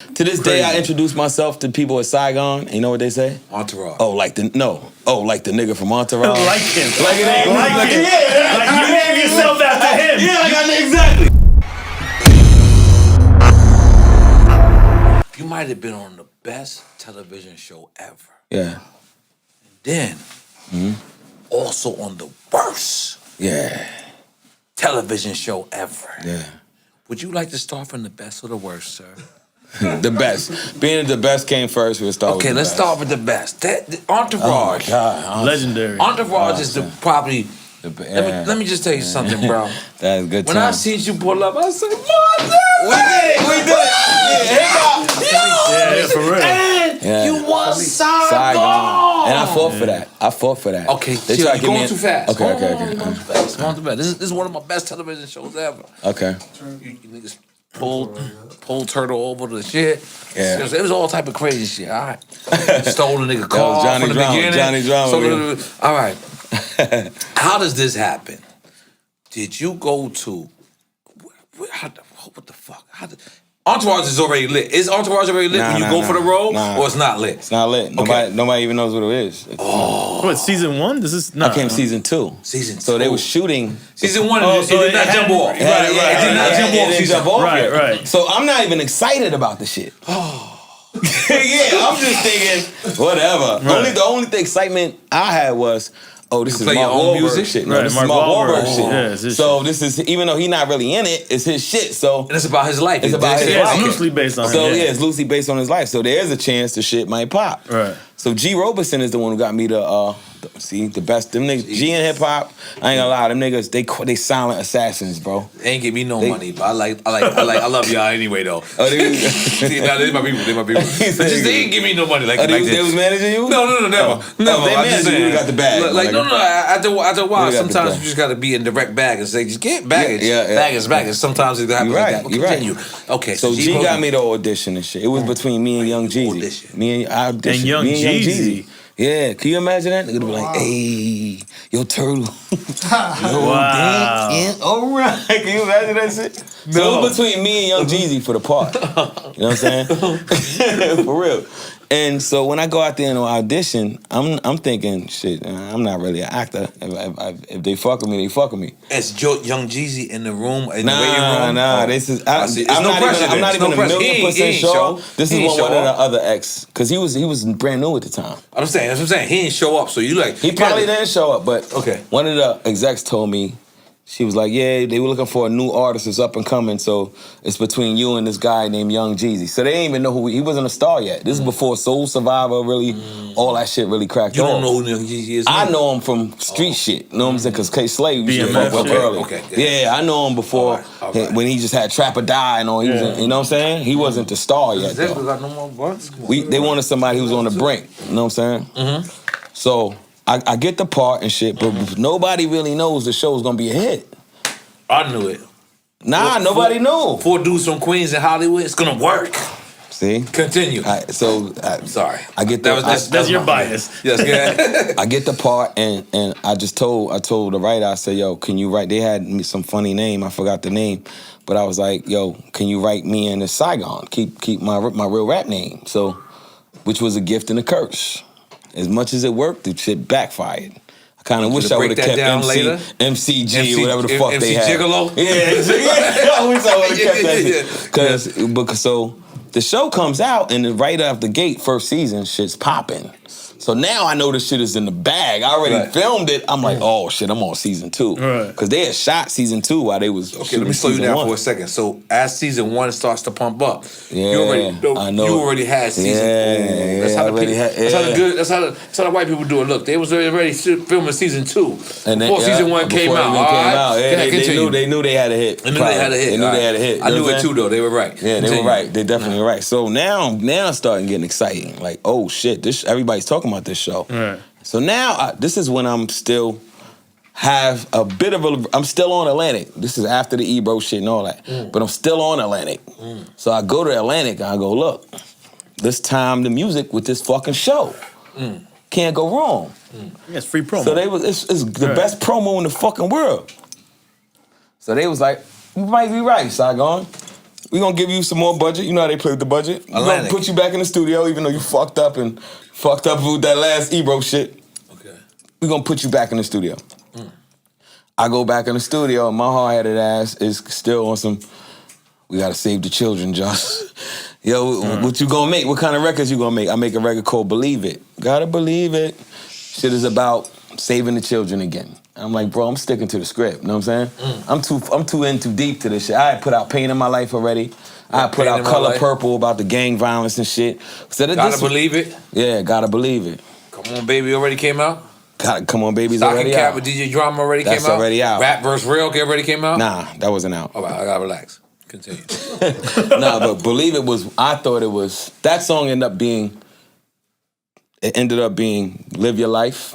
To this day, I introduce myself to people at Saigon. And you know what they say? Entourage. Oh, like the nigga from Entourage. Like him. Like it ain't like it. Yeah. Like you name yourself after him. Yeah, like exactly. You might have been on the best television show ever. Yeah. Then, also on the worst television show ever. Yeah. Would you like to start from the best or the worst, sir? The best. Being the best came first, we'll start with the let's best. start with the best. Entourage. Oh, my God. Legendary. Entourage is probably... Let me just tell you something, bro. That's good time. When I seen you pull up, I said, We did it. Yeah, for real. And you won Saigon. And I fought for that. Okay, They chill, try to you're give going me too fast. Okay. Going too fast. Going too fast. This is one of my best television shows ever. Okay. You niggas pull turtle over the shit. Yeah. It was all type of crazy shit. All right. Stole a nigga car Johnny from the Drama, beginning. Johnny Drama. All right. How does this happen? Did you go to... What the fuck? Entourage is already lit. Is Entourage already lit when you go for the role? Or it's not lit? It's not lit. Nobody even knows what it is. What, season 1? This is I came season 2. So they were shooting. Season 1, it did not jump off. It did not jump off. Right. So I'm not even excited about the shit. Yeah, I'm just thinking, whatever. Right. The only excitement I had was, this is play Mark your own Wahlberg music? shit. Right, This Mark is Mark Wahlberg Wahlberg shit. Yeah, it's his so shit. this is, even though he's not really in it, it's his shit. So And it's about his life. It's about his Yeah, life. it's loosely based on him. So it's loosely based on his life. So there's a chance the shit might pop. Right. So G Roberson is the one who got me the best. Them niggas, G in hip hop. I ain't gonna lie, them niggas they silent assassins, bro. They ain't give me no money, but I love y'all anyway though. Oh, they They my people. They my people. They ain't give me no money like they this. was managing you? No, never. They I'm just managing you. You saying. got the bag. No. After a while, You got the sometimes bag. you just got to be in direct bag and say, just get baggage. Yeah. Baggage. Sometimes it happens like that. But You're right. continue. Okay. So G got me the audition and shit. It was between me and Young Jeezy. Audition. Me and I auditioned. And Young Me Jeezy. Yeah, can you imagine that? They're gonna be like, hey, yo, turtle. Wow. All right. Can you imagine that shit? So it was between me and Young Jeezy for the part. You know what I'm saying? For real. And so when I go out there and audition, I'm thinking, shit, I'm not really an actor. If they fuck with me, they fuck with me. It's Young Jeezy in the room, in the waiting room. Nah. This is I'm not even a million% sure. This is one of the other ex, because he was brand new at the time. That's what I'm saying. He didn't show up, so you like He probably didn't show up, but Okay. one of the execs told me, she was like, yeah, they were looking for a new artist that's up and coming, so it's between you and this guy named Young Jeezy. So they didn't even know he wasn't a star yet. This is before Soul Survivor really, all that shit really cracked You off. don't know who Young Jeezy is? I know him from street shit, you know what I'm saying? Because K Slade used to BMF, fuck up okay, early. okay. Yeah, I know him before All right. when he just had Trap or Die and all. He was, you know what I'm saying? He wasn't the star yet, They though. got no more bucks. They wanted somebody who was on the brink, you know what I'm saying? So I get the part and shit, but nobody really knows the show's gonna be a hit. I knew it. Nobody knew. 4 dudes from Queens and Hollywood. It's gonna work. See? Continue. Sorry. I get the, That's your bias. Yes, yeah. I get the part and I told the writer, I said, yo, can you write, they had me some funny name, I forgot the name, but I was like, yo, can you write me in the Saigon? Keep my real rap name. So, which was a gift and a curse. As much as it worked, the shit backfired. I kind of wish I would have kept MCG or whatever the fuck MC they had. Gigolo? Yeah, I wish I would have kept that shit. Because so the show comes out and right off the gate, first season, shit's popping. So now I know this shit is in the bag. I already filmed it. I'm like, oh shit, I'm on season 2. Because they had shot season 2 while they was Okay, let me slow you down for a second. So as season 1 starts to pump up, you already had season. That's how the white people do it. Look, they was already filming season 2 before season 1 came out. They knew they had a hit. They knew they had a hit. They knew they had a hit. I knew it too, though. They were right. Yeah, they were right. They definitely were right. So now it's starting getting exciting. Like, oh shit, everybody's talking about this show. Right. So now this is when I'm still have a bit of I'm still on Atlantic. This is after the Ebro shit and all that. But I'm still on Atlantic. So I go to Atlantic and I go, look, let's time the music with this fucking show. Can't go wrong. Yeah, it's free promo. So it's the best promo in the fucking world. So they was like, you might be right, Saigon. We gonna give you some more budget. You know how they play with the budget. We gonna put you back in the studio, even though you fucked up with that last Ebro shit. Okay. We gonna put you back in the studio. I go back in the studio, and my hard-headed ass is still on some. We gotta save the children, Josh. Yo, what you gonna make? What kind of records you gonna make? I make a record called Believe It. Gotta believe it. Shit is about saving the children again. I'm like, bro, I'm sticking to the script. You know what I'm saying? I'm too in too deep to this shit. I had put out Pain in My Life already. I had put out Color Purple about the gang violence and shit. So Gotta Believe It? Yeah, Gotta Believe It. Come On Baby already came out? Come On Baby's Stocking already Cap out. with DJ Drama already That's came out? already out. Rap vs. Real already came out? Nah, that wasn't out. All right, I gotta relax. Continue. Nah, but Believe It was, I thought it was, that song ended up being Live Your Life.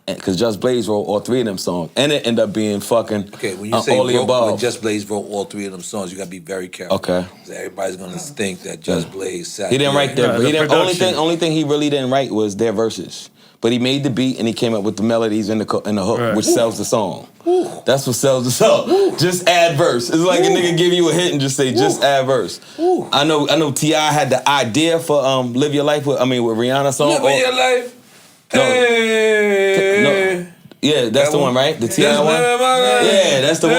Because Just Blaze wrote all three of them songs. And it ended up being fucking Okay, when you say above. when Just Blaze wrote all three of them songs, you gotta be very careful. Okay. Everybody's gonna think that Just Blaze sat He didn't write that. Only thing he really didn't write was their verses. But he made the beat and he came up with the melodies and the hook, which sells the song. That's what sells the song. Just add verse. It's like a nigga give you a hit and just say, just add verse. I know T.I. had the idea for Live Your Life with Rihanna song. Live Your Life. No. Hey. No. Yeah, that's the one, right? The T.I. one? Yeah, that's the one.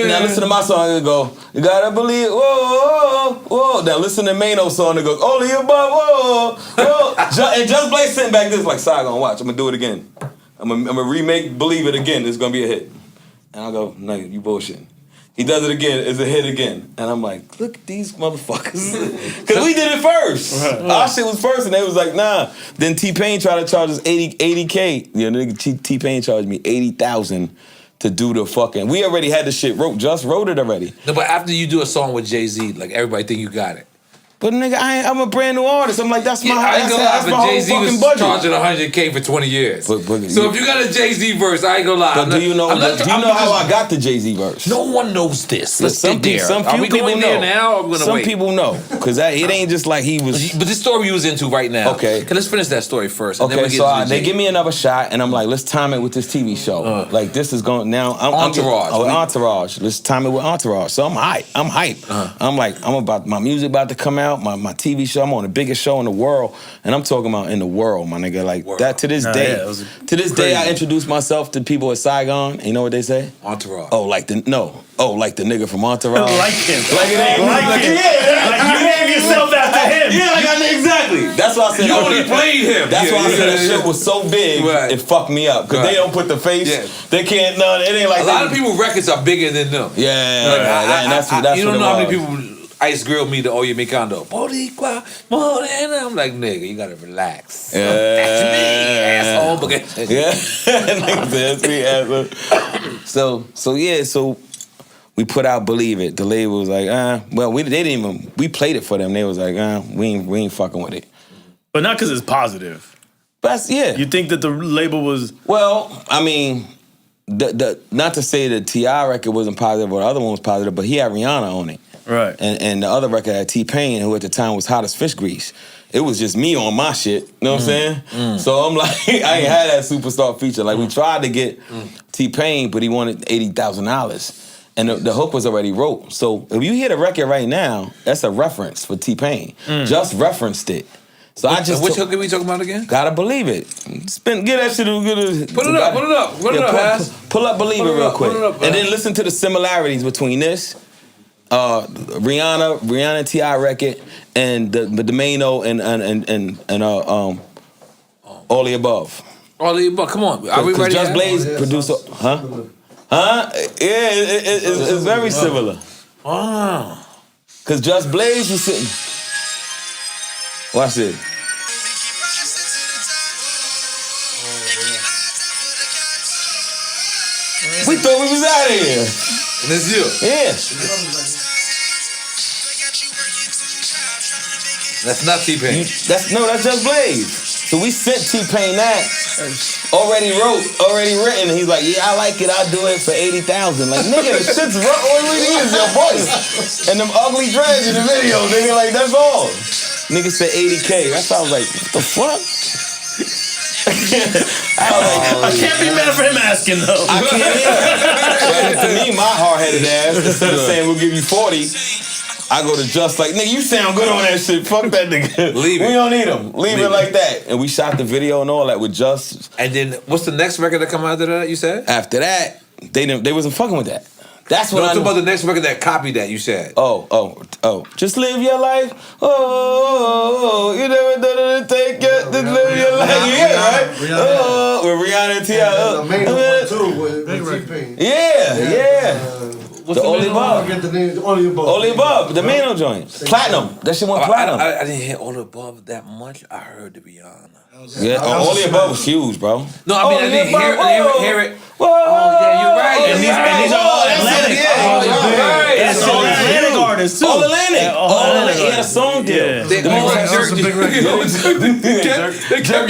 Now listen to my song, it go, you gotta believe, whoa, whoa, whoa. Now listen to Mano song, it goes, only above, whoa, whoa. And Just Blaze sitting back this like, Saigon, watch, I'm gonna do it again. I'm gonna remake Believe It again, it's gonna be a hit. And I'll go, no, you bullshitting. He does it again, it's a hit again. And I'm like, look at these motherfuckers. Because we did it first. Our shit was first, and they was like, nah. Then T-Pain tried to charge us 80K. You know, T-Pain charged me $80,000 to do the fucking, we already had the shit just wrote it already. No, but after you do a song with Jay-Z, like everybody think you got it. But nigga, I'm a brand new artist. I'm like, that's my Jay-Z whole fucking was budget. charging $100K for 20 years. So if you got a Jay-Z verse, I ain't gonna lie. But do you know how I got the Jay-Z verse? No one knows this. Let's some get there. Some Are few we people going know. there now, or are we gonna some wait? people know, because it ain't just like he was. But this story you was into right now. Okay. Let's finish that story first. And then Okay, we get so into they give me another shot, and I'm like, let's time it with this TV show. Like, this is going, now, Entourage. Entourage. Let's time it with Entourage. So I'm hype. I'm like, my music about to come out, my TV show, I'm on the biggest show in the world, and I'm talking about in the world, my nigga. Like, that to this day. To this day, I introduce myself to people at Saigon, and you know what they say? Entourage. Like the nigga from Entourage. Like him. Like you name yourself after him. Yeah, exactly. That's why I said you only played him. That's why I said that shit was so big, it fucked me up. Because they don't put the face. Yeah. They can't, it ain't like a lot of people records are bigger than them. Yeah, that's you don't know how many people Ice grilled me to Oye Mi Kondo. Boricua, Morena. I'm like, nigga, you gotta relax. Yeah. That's me, asshole. Yeah. That's me, asshole. So we put out Believe It. The label was like, they didn't even, we played it for them. They was like, we ain't fucking with it. But not because it's positive. But You think that the label was... Well, I mean, not to say the T.I. record wasn't positive or the other one was positive, but he had Rihanna on it. Right. And the other record had T-Pain, who at the time was hot as fish grease. It was just me on my shit. You know what I'm saying? So I'm like, I ain't had that superstar feature. Like, we tried to get T-Pain, but he wanted $80,000. And the hook was already wrote. So if you hear the record right now, that's a reference for T-Pain. Just referenced it. So which hook are we talking about again? Gotta Believe It. Get that shit. Put it up, Hass. Pull up Believe It real quick. And then listen to the similarities between this, Rihanna and T.I. record, and the Mano and All the Above. All the Above. Come on, are we ready? Just Blaze produced, huh? Yeah, it's very similar. Wow. Cause Just Blaze was sitting. Watch it. We thought we was out of here. And it's you. Yeah. That's not T-Pain. That's Just Blaze. So we sent T-Pain that. Already written. He's like, yeah, I like it. I'll do it for $80,000. Like, nigga, the shit's all we need is your voice. And them ugly dreads in the video, nigga. Like, that's all. Nigga said $80K. That's why I was like, what the fuck? I can't be mad for him asking, though. I can't either. To me, my hard-headed ass, instead of saying we'll give you 40, I go to Just like, nigga, you sound good on that shit. Fuck that nigga. Leave it. We don't need him. Leave it like that. And we shot the video and all that with Just. And then what's the next record that come out after that? You said after that they wasn't fucking with that. That's what I'm talking about the next record that copied that. You said. Oh. Just live your life. Oh, you never done it. Take it. Just live your life. Right? Oh, with Rihanna and T.I. The main one too with T-Pain. Yeah. What's the Only Above. I get the name. Only Above. Only Above. The Mano joint. Platinum. That shit went platinum. I didn't hear Only Above that much. I heard the Rihanna. Yeah, Only Above was huge, bro. No, I mean I didn't hear it. Whoa, yeah, you're right. And these are all Atlantic. That's all Atlantic artists too. All Atlantic. He had a song deal. They kept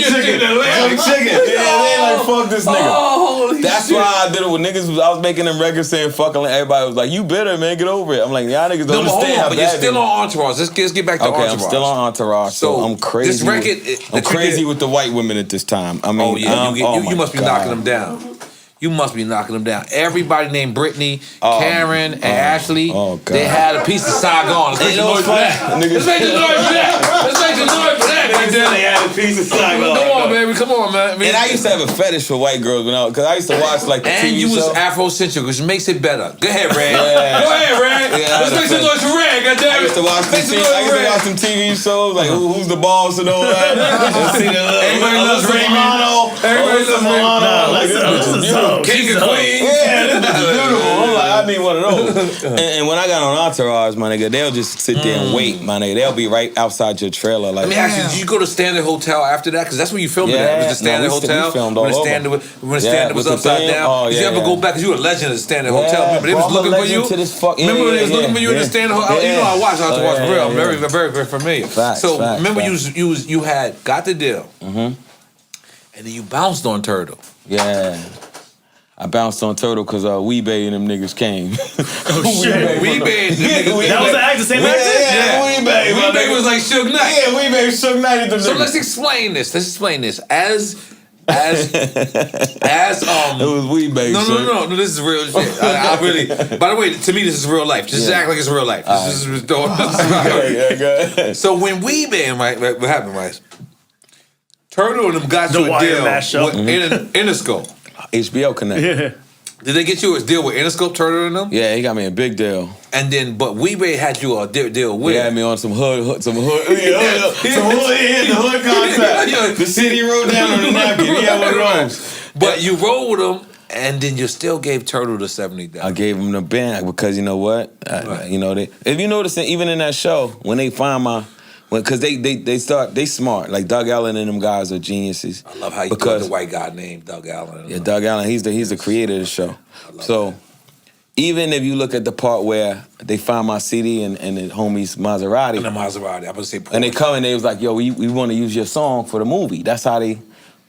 your shit in Atlantic. Yeah, they like fuck this nigga. That's why I did it with niggas. I was making them records saying fuck. Everybody was like, "You bitter, man. Get over it." I'm like, y'all niggas don't understand. But you're still on Entourage. Let's get back to Entourage. I'm still on Entourage. So I'm crazy. This record, I'm crazy with the white women at this time. I mean, you must be knocking them down. You must be knocking them down. Everybody named Brittany, Karen, and Ashley, they had a piece of Saigon. Let's make the noise for that. Let's make the noise for that. Let's make the noise for that. Right there. They had a piece of Saigon. Come on, baby. Come on, man. And I used to have a fetish for white girls because I used to watch like the and TV you was show. Afrocentric, which makes it better. Go ahead, Red. Yeah. Go ahead, Red. Yeah, let's make some noise for Red. Goddamn. I used to watch some TV shows like Who's the Boss and all that. Everybody loves Remy Ma. Everybody loves Remy Ma. King and Queen. Yeah, this is beautiful. I'm like, I need one of those. And when I got on Entourage, my nigga, they'll just sit there and wait, my nigga. They'll be right outside your trailer. Like, let me ask you, did you go to Standard Hotel after that? Because that's where you filmed it at. Was the Standard Hotel? We filmed all when the Standard was upside down. Did you ever go back? Because you were a legend at the Standard Hotel. Remember they was looking for you? Remember when they was looking for you in the Standard Hotel? You know I watched Entourage for real. I'm very, very, very familiar. So remember you had got the deal. And then you bounced on Turtle. Yeah. I bounced on Turtle because Weebay and them niggas came. Oh shit! Weebay, that was the actor, same actor. Yeah. Weebay was like Suge Knight. Yeah, Weebay was Suge Knight. So let's explain this. As it was Weebay. No. This is real shit. I really. By the way, to me, this is real life. Just act like it's real life. This is go ahead. So when Weebay, right, what happened, right? Turtle and them got you a deal with Interscope. HBO Connect. Yeah. Did they get you a deal with Interscope, Turtle and them? Yeah, he got me a big deal. And then, but Weebay had you a deal with. He had me on some hood contract. The city wrote down on the napkin. He had one of those. But you rolled with him, and then you still gave Turtle the $70. I gave him the band because you know what? You know if you notice, even in that show, when they find because they smart. Like Doug Allen and them guys are geniuses. I love how you got the white guy named Doug Allen. Yeah, Doug Allen. He's the creator of the show. So even if you look at the part where they find my CD and the homies Maserati. And the Maserati. I was say. And they come and they was like, yo, we want to use your song for the movie. That's how they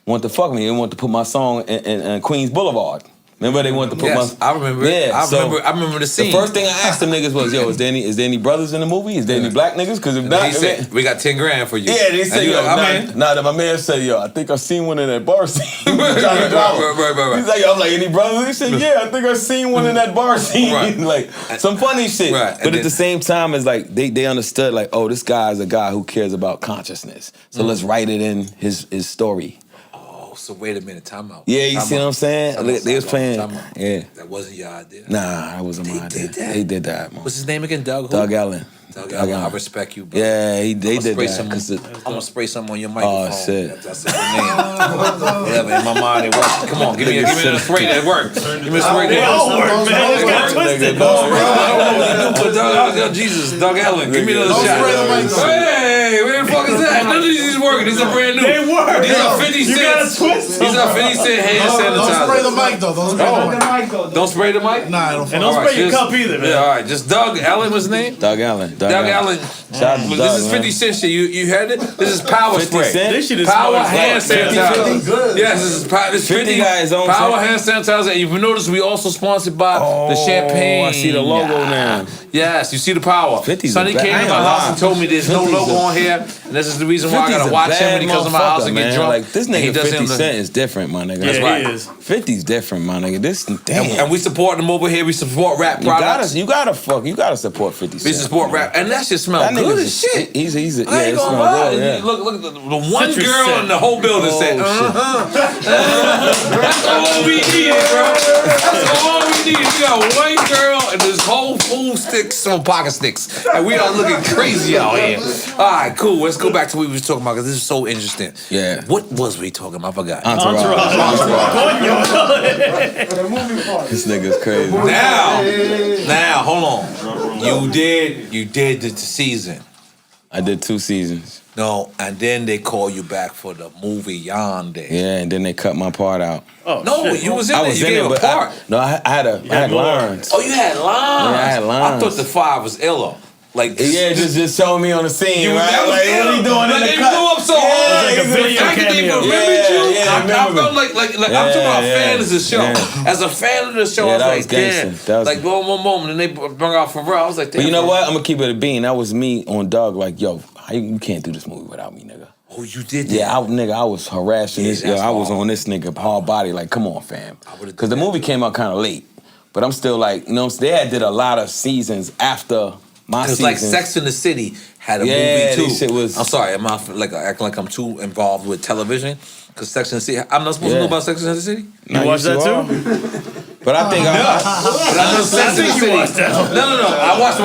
want to fuck me. They want to put my song in Queens Boulevard. Remember they wanted to put my... I remember. Yeah, I remember the scene. The first thing I asked them niggas was, yo, is there any brothers in the movie? Is there any black niggas? Because if not... He said, we got 10 grand for you. Yeah, they said, yo, my man said, yo, I think I seen one in that bar scene. Right. He's like, yo, I'm like, any brothers? He said, yeah, I think I seen one in that bar scene. Right. Like, some funny shit. Right. But at the same time, it's like, they understood, like, oh, this guy is a guy who cares about consciousness. So let's write it in his story. So wait a minute, time out. Yeah, you see what I'm saying? They was playing. Yeah. That wasn't your idea. Nah, that wasn't my idea. They did that, man. What's his name again? Doug Allen. Doug Allen. I respect you, bro. Yeah, they did that. I'm gonna spray something on your microphone. Oh shit. That's the name. Whatever, in my mind it works. Come on, give me a spray that works. Give me a spray that They all work, man. It's got twisted. Jesus, Doug Allen. Give me another Don't shot. spray the mic, though. Hey, where the fuck is that? None of these is working. These are brand new. They work. These are 50 You gotta cents. twist These are 50 cent hand sanitizer. Don't spray the mic, though. Don't spray the mic. Don't spray the mic? Nah, I don't. And don't spray your cup either, man. Yeah, all right. Just Doug Allen was his name? Doug Allen. Doug Allen. This is 50 cent shit. You heard it? This is power spray. This shit is Power smart as hand fuck. sanitizer. Yes, this is 50 guys on power hand sanitizer. And you've noticed we also sponsored by the champagne. I see the logo now. Yes, you see the power. 50's Sonny the came best. to my house and told me there's no logo on here. And this is the reason why I gotta watch him when he comes to my house and get drunk. Like, this nigga 50 Cent is different, my nigga. That's right. He is. 50's different, my nigga. This, damn. And we support them over here. We support rap products. You gotta support 50 Cent. We support rap. And that shit smell good as shit. He's I ain't gonna lie. Look at the one girl in the whole building said, That's all we need, bro. That's all we need. We got one girl and this whole full sticks on pocket sticks. And we are looking crazy out here. All right, cool. Let's go back to what we was talking about because this is so interesting. Yeah. What was we talking about? I forgot. Entourage. This nigga's crazy. Now, hold on. You did the season. I did 2 seasons. No, and then they call you back for the movie Yonde. Yeah, and then they cut my part out. Oh, no, shit. You was in there. You gave a part. I had lines. Oh, you had lines? Yeah, I had lines. I thought the 5 was iller. Like just show me on the scene. You right? Like, what are you doing in the cut? They blew up so hard. Like a video cameo. I felt like I'm talking about fan of the show. As a fan of the show, I was like, damn. Like, one moment, and they brought out Pharrell. I was like, damn. But you know what? I'm gonna keep it a bean. That was me on Doug. Like, yo, you can't do this movie without me, nigga. Oh, you did that? Yeah, I was harassing this. Yo, I was on this nigga hard body. Like, come on, fam. Because the movie came out kind of late. But I'm still like, you know, they did a lot of seasons after my season. Because like Sex and the City had a movie too. Shit was. I'm sorry, am I acting like I'm too involved with television? Because Sex and the City, I'm not supposed to know about Sex and the City? You watched that too? But I think I know Sex and the City. No. I watched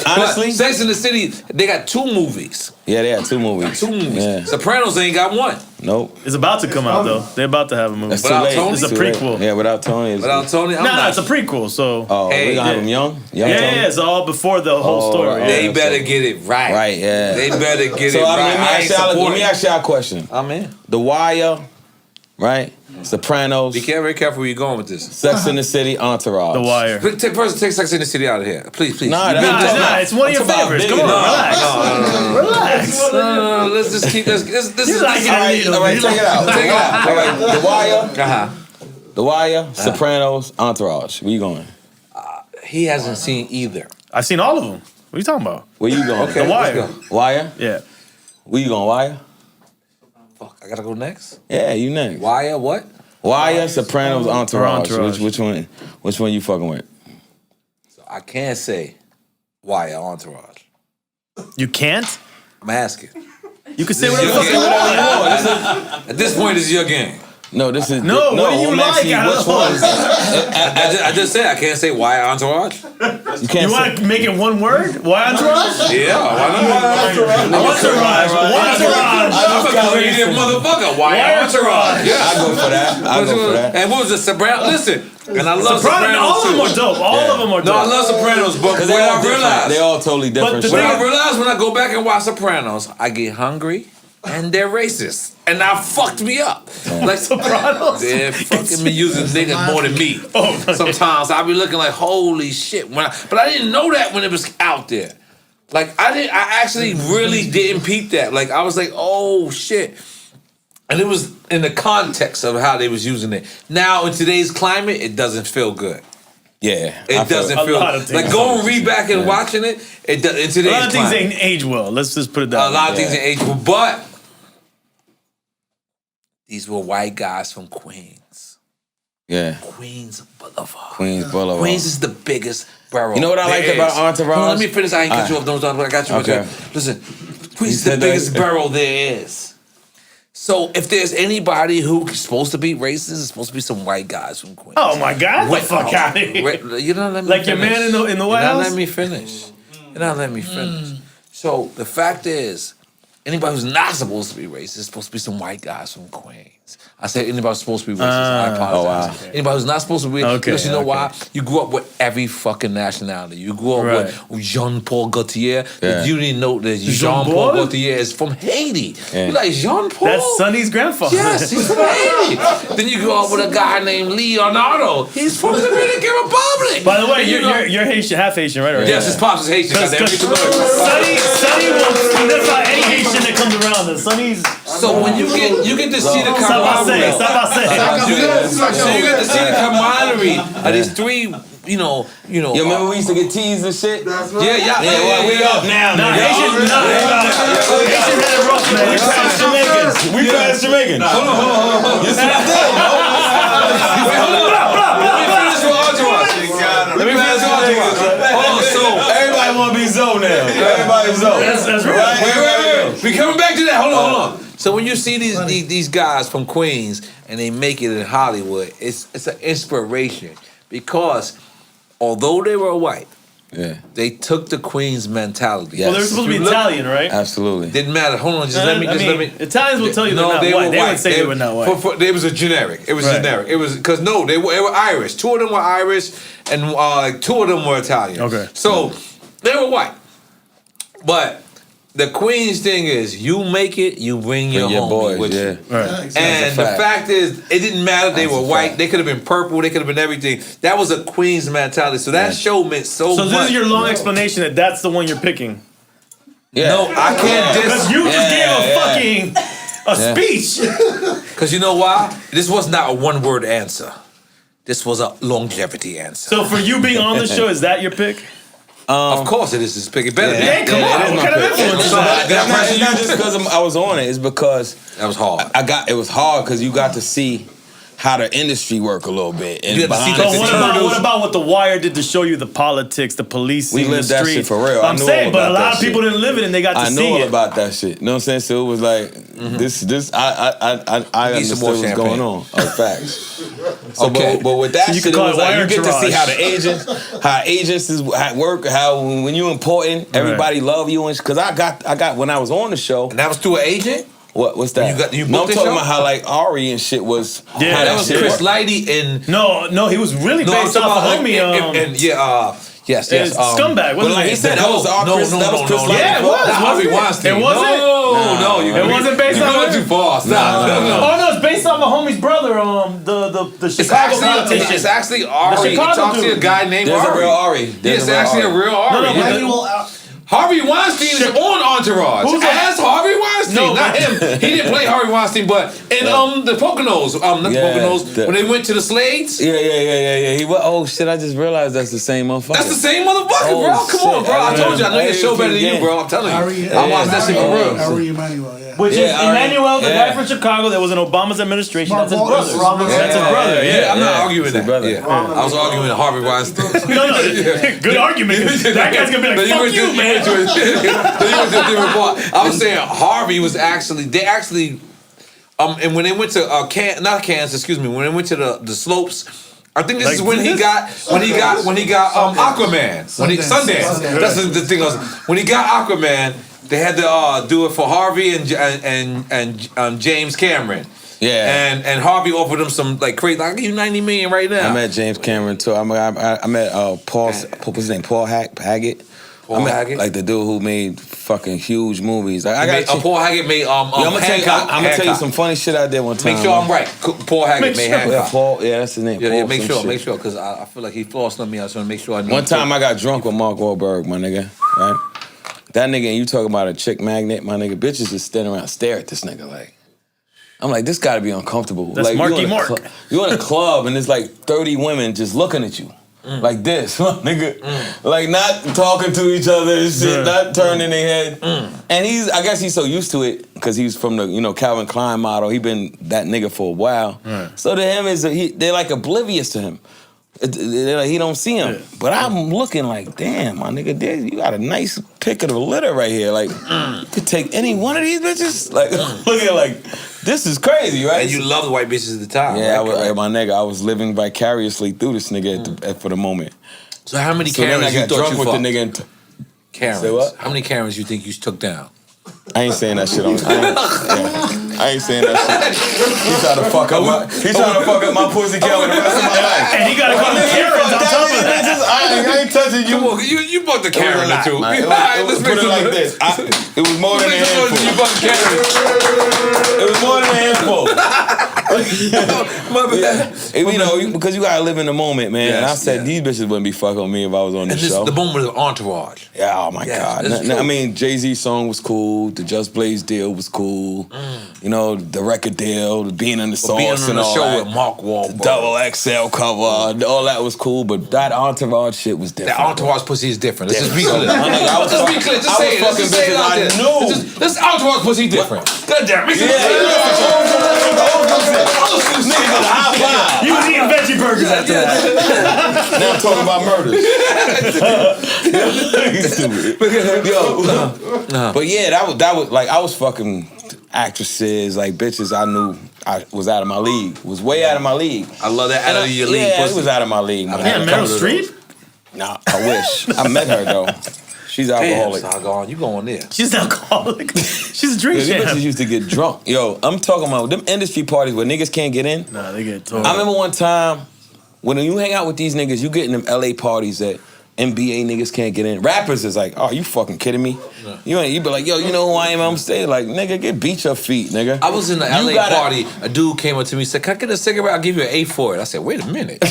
honestly, Sex and the City, they got 2 movies. Yeah, they had 2 movies. 2 movies. Yeah. Sopranos ain't got 1. Nope. It's about to come out though. They're about to have a movie. It's too late. It's a prequel. Yeah, without Tony. Without Tony, it's a prequel. So we gonna have him young. Yeah, it's all before the whole story. They better get it right. Right, yeah. They better get it right. Let me ask y'all a question. I'm in. The Wire, right? Sopranos. Be very careful where you're going with this. Sex in the City, Entourage. The Wire. Take Sex in the City out of here. Please. Nah, it's one of your favorites. Come on, relax. No. Let's just keep this. This is like all right, take it out. All right, The Wire. The Wire, Sopranos, Entourage. Where you going? He hasn't seen either. I've seen all of them. What are you talking about? Where you going? Okay, The Wire. Wire? Yeah. Where you going, Wire? Fuck, I gotta go next? Yeah, you next. Wire what? Wire, Sopranos, Entourage. Which one you fucking with? So I can't say Wire, Entourage. You can't? I'm asking. You can say whatever you want. At this point, it's your game. No, this is what do you like? Which one? I just said I can't say Wire, Entourage. You want to make it one word? Why Entourage? Yeah, why not? Entourage. I'm a creative motherfucker. Why Entourage? Yeah, I go for that. And what was the Sopranos? Listen, and I love Sopranos all too. of them are dope. All of them are dope. No, I love Sopranos, but what I realized, they're all totally different. What I realized when I go back and watch Sopranos, I get hungry. And they're racist. And that fucked me up. Like Sopranos. They're fucking me using niggas more than me. Sometimes I be looking like, holy shit. But I didn't know that when it was out there. Like, I actually really didn't peep that. Like, I was like, oh shit. And it was in the context of how they was using it. Now, in today's climate, it doesn't feel good. Yeah. It doesn't feel like going read back and watching it. It does. In today's a lot of things ain't age well. Let's just put it that way. A lot of things ain't age well, but these were white guys from Queens. Yeah. Queens Boulevard. Queens is the biggest borough. You know what I like about Entourage? Let me finish. I ain't cut you off. Don't I got you. Okay. Listen, Queens is the biggest borough there is. So if there's anybody who's supposed to be racist, it's supposed to be some white guys from Queens. Oh my God! Get the fuck out of here! You don't let me like finish. Your man in the White House. You're not letting me finish. So the fact is, anybody who's not supposed to be racist is supposed to be some white guys from Queens. I said anybody who's supposed to be racist. I apologize. Anybody who's not supposed to be racist. Because you know why? You grew up with every fucking nationality. You grew up with Jean-Paul Gaultier. You didn't know that Jean-Paul Gaultier is from Haiti. You're like, Jean-Paul? That's Sonny's grandfather. Yes, he's from Haiti. Then you grew up with a guy named Leonardo. He's from the Dominican Republic. By the way, you're Haitian, half Haitian, right? Yes, his pops is Haitian. Sonny will that's not any Haitian that comes around. Sonny's. So when you get to see the camaraderie. So you get to see the camaraderie of these three, you know. You remember we used to get teased and shit? Yeah, we up now. Haitian had a You fast Jamaican. Hold on. You see what I did, Let me finish with Entourage. Hold on, so everybody want to be Zoe now. Everybody's Zoe. That's right. Wait. We coming back to that. Hold on. So when you see these guys from Queens and they make it in Hollywood, it's an inspiration because although they were white, they took the Queens mentality. Well, they're supposed to be Italian, right? Absolutely. Didn't matter. Hold on, let me. Italians will tell you they're not white. They would say they were not white. It was a generic. It was generic. It was because they were Irish. 2 of them were Irish, and 2 of them were Italian. Okay. So they were white, but the Queens thing is, you make it, you bring your homie boys with you. Right. And the fact is, it didn't matter. They were white. They could have been purple. They could have been everything. That was a Queens mentality. So that show meant so much. So this is your long explanation that that's the one you're picking. No, I can't Because you just gave a speech. Because you know why? This was not a one-word answer. This was a longevity answer. So for you being on the show, is that your pick? Of course it is his pick. It better be. Hey, come on. What kind of influence is that? It's not just because I was on it. It's because that was hard. It was hard because you got to see how the industry work a little bit. And what about what The Wire did to show you the politics, the policing, we lived that shit for real. I'm saying, but a lot of people didn't live it and they got to see it. I know about that shit. You know what I'm saying? So it was like I understood what's going on. Oh, facts. So, but with that shit, it was like you get to see how the agents work. How when you important, everybody love you. And because I got when I was on the show, and that was through an agent. What's that? I'm talking about how like N.O.R.E. and shit was. Yeah, that was Chris Lighty and no, he was really based off of homie. Yes. Scumbag. But like he said, that was Chris Lighty. Yeah, it was. Harvey Weinstein. It wasn't. No, it wasn't based off. You're going too far. Stop. Oh no, it's based off of homie's brother. The Chicago politician. It's actually N.O.R.E. He talks to a guy named N.O.R.E. There's a real N.O.R.E. Yes, actually a real N.O.R.E. Harvey Weinstein is on Entourage. As Harvey Weinstein, not him. He didn't play Harvey Weinstein, but in the Poconos, not the Poconos, when they went to the Slades. Yeah. He went. Oh shit! I just realized that's the same motherfucker. That's the same motherfucker, bro. Come on, bro. I told you, I know your show better than you, bro. I'm telling you. I watched that shit for real. Which is Emmanuel, the guy from Chicago that was in Obama's administration. That's his brother. That's his brother. Yeah, I'm not arguing that. I was arguing Harvey Weinstein. No, good argument. That guy's gonna be like, fuck you, man. I was saying Harvey was actually and when they went to when they went to the slopes, I think this is when he got Aquaman. Sundance. That's the thing. When he got Aquaman, they had to do it for Harvey and James Cameron. Yeah, and Harvey offered him some like crazy. I'll give you $90 million right now. I met James Cameron too. I met Paul. What's his name? Paul Haggett. Like the dude who made fucking huge movies. Like, Paul Haggett made I'm gonna tell you some funny shit I did one time. Make sure I'm right. Paul Haggett made Hancock. That's his name. Yeah, make sure, because I feel like he flossed on me. I just want to make sure I know. One time I got drunk with Mark Wahlberg, my nigga. Right? That nigga, and you talking about a chick magnet, my nigga. Bitches just standing around stare at this nigga like. I'm like, this gotta be uncomfortable. That's like, Marky Mark. You in a club and there's like 30 women just looking at you. Like this, nigga. Like not talking to each other and shit, not turning their head. And I guess he's so used to it because he's from the, Calvin Klein model. He been that nigga for a while. So to him, they're like oblivious to him. They're like, he don't see him. Yeah. But I'm looking like, damn, my nigga, you got a nice pick of the litter right here. Like, you could take any one of these bitches. Like, look at like, this is crazy, right? And you love the white bitches at the time. Yeah, right? My nigga, I was living vicariously through this nigga for the moment. So how many Karens you thought you fucked? The nigga Karens. Say what? How many Karens you think you took down? I ain't saying that shit I ain't saying that shit. He trying to fuck up my pussy count with the rest of my life. And he gotta call the Karens on top of that. I ain't touching you. Come on, you bought the Karen or two. Let's put it like this. It was more than a handful. You bought the Karen. It was more than a handful. My bad. You know, because you gotta live in the moment, man. And I said these bitches wouldn't be fucking with me if I was on this show. The moment of Entourage. Yeah, oh my God. I mean, Jay-Z's song was cool. The Just Blaze deal was cool. You know, the record deal, the being in the sauce being on and the all show that. with Mark Wahlberg. The double XL cover, all that was cool. But that Entourage shit was different. That Entourage pussy is different. Let's just be clear. Let's be clear. Just say it. Let's just say it out there. This Entourage pussy different. God damn it. You was eating veggie burgers after that. Now I'm talking about murders. But yeah, that was like I was fucking actresses, like bitches I knew I was out of my league. Was way out of my league. I love that out of your league. Yeah, it was out of my league. Man, Meryl Streep? Nah, I wish. I met her though. She's alcoholic. Damn, Saigon, you going there? She's alcoholic. She's a drink champ. Bitches used to get drunk. Yo, I'm talking about them industry parties where niggas can't get in. Nah, they get told. I remember one time when you hang out with these niggas, you get in them LA parties that NBA niggas can't get in. Rappers is like, oh, you fucking kidding me? No. You be like, yo, you know who I am? I'm staying like, nigga, get beat your feet, nigga. I was in the LA party. A dude came up to me and said, can I get a cigarette? I'll give you an A for it. I said, wait a minute.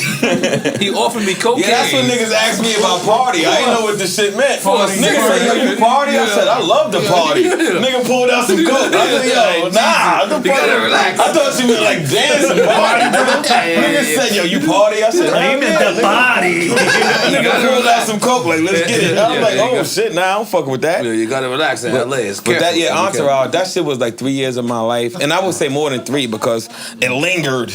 He offered me cocaine. Yeah, that's when niggas asked me about party. I didn't know what this shit meant. Nigga said, yo, you party? I said, I love the party. Nigga pulled out some coke. I said, yo, nah. You gotta relax. I thought you meant like dancing party. Nigga said, yo, you party? I said, he meant the body. Nigga pulled out some coke, like, let's get it. I was like, oh shit, nah, I don't fuck with that. Yeah, you gotta relax in LA. It's but that, Entourage, that shit was like 3 years of my life. And I would say more than 3 because it lingered.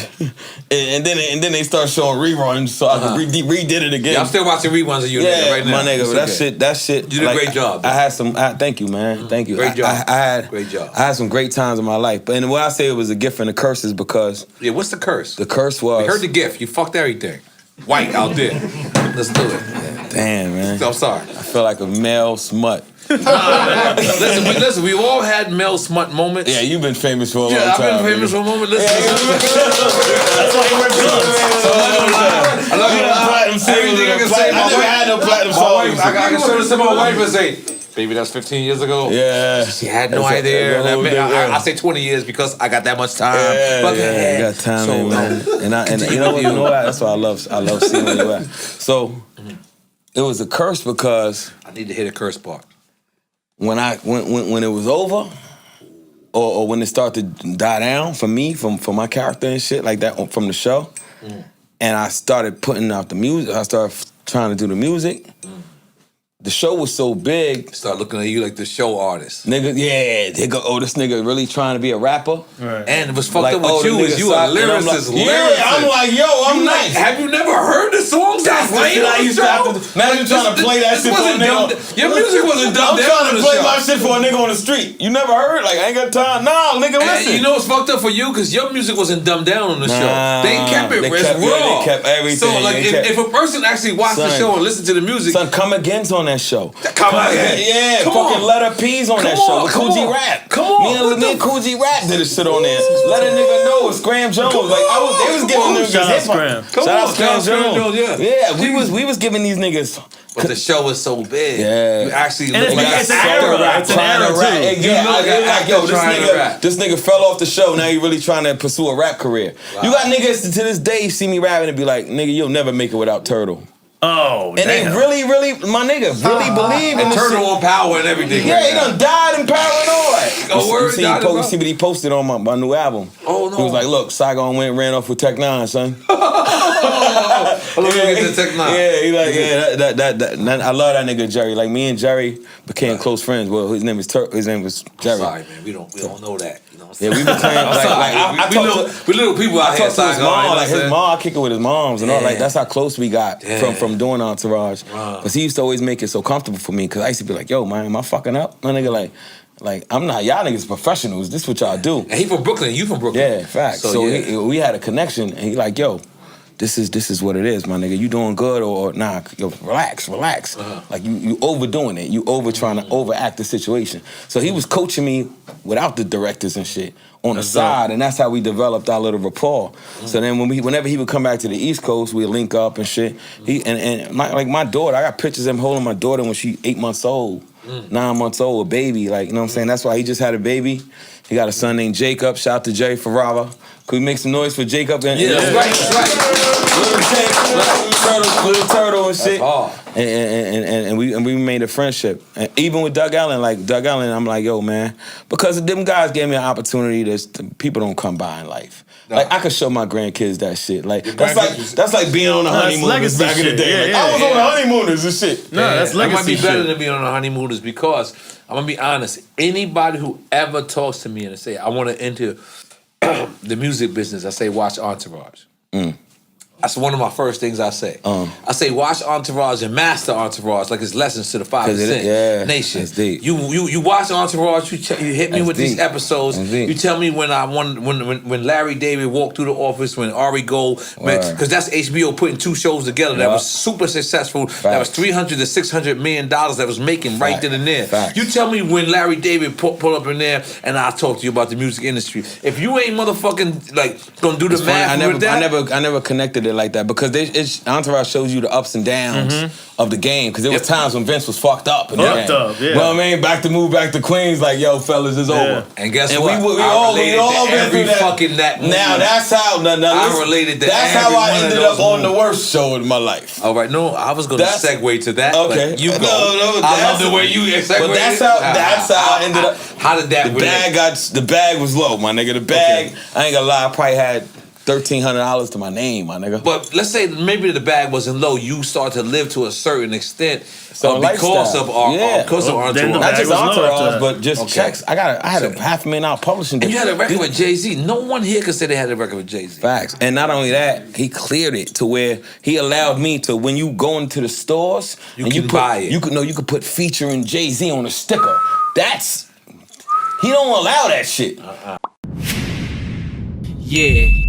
And then they started showing reruns, so I redid it again. Yeah, I'm still watching reruns of you right now. My nigga, that shit. You did a great job. I had some, thank you, man. Thank you. Great job. Great job. I had some great times in my life. But what I say it was a gift and a curse is because. Yeah, what's the curse? The curse was. We heard the gift. You fucked everything. White out there. Let's do it. Damn, man. I'm sorry. I feel like a male smut. Listen, we all had male smut moments. Yeah, you've been famous for a long time. Yeah, I've been famous for a moment. Listen. That's why you wear guns. I love you. Everything I can say. I never had no platinum songs. I can show this to my wife and say, baby, that's 15 years ago. Yeah. She had no idea. I say 20 years because I got that much time. Yeah, got time, man. And you know what? That's why I love seeing where you at. So it was a curse because I need to hit a curse part. When it was over, or when it started to die down for me, from my character and shit like that from the show, and I started putting out the music, I started trying to do the music. The show was so big. Start looking at you like the show artist. Nigga, yeah, they go, oh, this nigga really trying to be a rapper. Right. And it was fucked up with you is you a lyricist. I'm like, yo, I'm nice. Have you never heard the songs I played on the show? Now you trying to play that shit for a nigga. Your music wasn't dumbed down. I'm trying to play my shit for a nigga on the street. You never heard? Like, I ain't got time. Nah, nigga, listen. You know what's fucked up for you? Because your music wasn't dumbed down on the show. They kept it raw. They kept everything. So, like, if a person actually watched the show and listened to the music. Son, Come Again's on that show. Yeah, fucking Letter P's on that show with Cool G Rap. Come on, me and Cool G Rap did a shit on there. Let a nigga know it's Graham Jones. Like they was giving niggas hip hop. Shout out Graham Jones. Yeah, we was giving these niggas. But the show was so big. Yeah, you actually and it's an era. It's an era too. This nigga fell off the show. Now he really trying to pursue a rap career. Wow. You got niggas to this day see me rapping and be like, nigga, you'll never make it without Turtle. Oh, and they really, my nigga, really believe in the Turtle on Power and everything. Yeah, he done died in Power and all that. You see what he posted on my new album. Oh, no. He was like, look, Saigon ran off with Tech 9, son. I love Tech 9. Yeah, he like, I love that nigga Jerry. Like, me and Jerry became close friends. Well, his name was Jerry. I'm sorry, man. We don't know that. Yeah, we became we little people out here. His mom, I kick it with his moms and all. Like that's how close we got from doing Entourage. Because he used to always make it so comfortable for me. Because I used to be like, yo, man, am I fucking up? My nigga, like I'm not. Y'all niggas professionals. This what y'all do. And he from Brooklyn. You from Brooklyn. Yeah, facts. So we had a connection, and he like, yo, this is what it is, my nigga. You doing good or nah? Yo, relax. Like you overdoing it. You trying to overact the situation. So he was coaching me without the directors and shit on the side, and that's how we developed our little rapport. So then whenever he would come back to the East Coast, we'd link up and shit. My daughter, I got pictures of him holding my daughter when she 8 months old, 9 months old, a baby. Like, you know what I'm saying? That's why he just had a baby. He got a son named Jacob. Shout out to Jerry Ferrara. Could we make some noise for Jacob? And, that's right. Little Turtle and shit. That's hard. And we made a friendship. And even with Doug Allen, I'm like, yo, man, because them guys gave me an opportunity that people don't come by in life. No. Like I could show my grandkids that shit. Like that's like being on a honeymooners back in the day. I was on the honeymooners and shit. No, that's legacy. That might be better shit. than being on the honeymooners because I'm gonna be honest. Anybody who ever talks to me and say I want to enter the music business, I say watch Entourage. That's one of my first things I say. I say watch Entourage and master Entourage like it's lessons to the 5% nation. That's deep. You watch Entourage. You hit me with these episodes. You tell me when Larry David walked through the office when R.E. because that's HBO putting 2 shows together that was super successful. That was $300 to $600 million that was making right then and there. You tell me when Larry David pull up in there and I'll talk to you about the music industry. If you ain't motherfucking like gonna do the math with that, I never connected it like that because Entourage shows you the ups and downs of the game because there was times when Vince was fucked up. You know what I mean? Back to Queens, like, yo, fellas, it's over. And guess what? We all been through that. Fucking that moment. Now that's how I related to that's how I ended up on the worst show in my life. All right, no, I was gonna segue to that. Okay, you go. No, I love the way you segue. But that's how I ended up. How did that? The bag was low, my nigga. The bag, I ain't gonna lie, I probably had $1,300 to my name, my nigga. But let's say maybe the bag wasn't low. You start to live to a certain extent because of Entourage. Not just Entourage, but just checks. I had a $500,000 publishing deal. And you had a record with Jay-Z. No one here could say they had a record with Jay-Z. Facts. And not only that, he cleared it to where he allowed me to, when you go into the stores, you can buy it. You could put featuring Jay-Z on a sticker. He don't allow that shit. Yeah.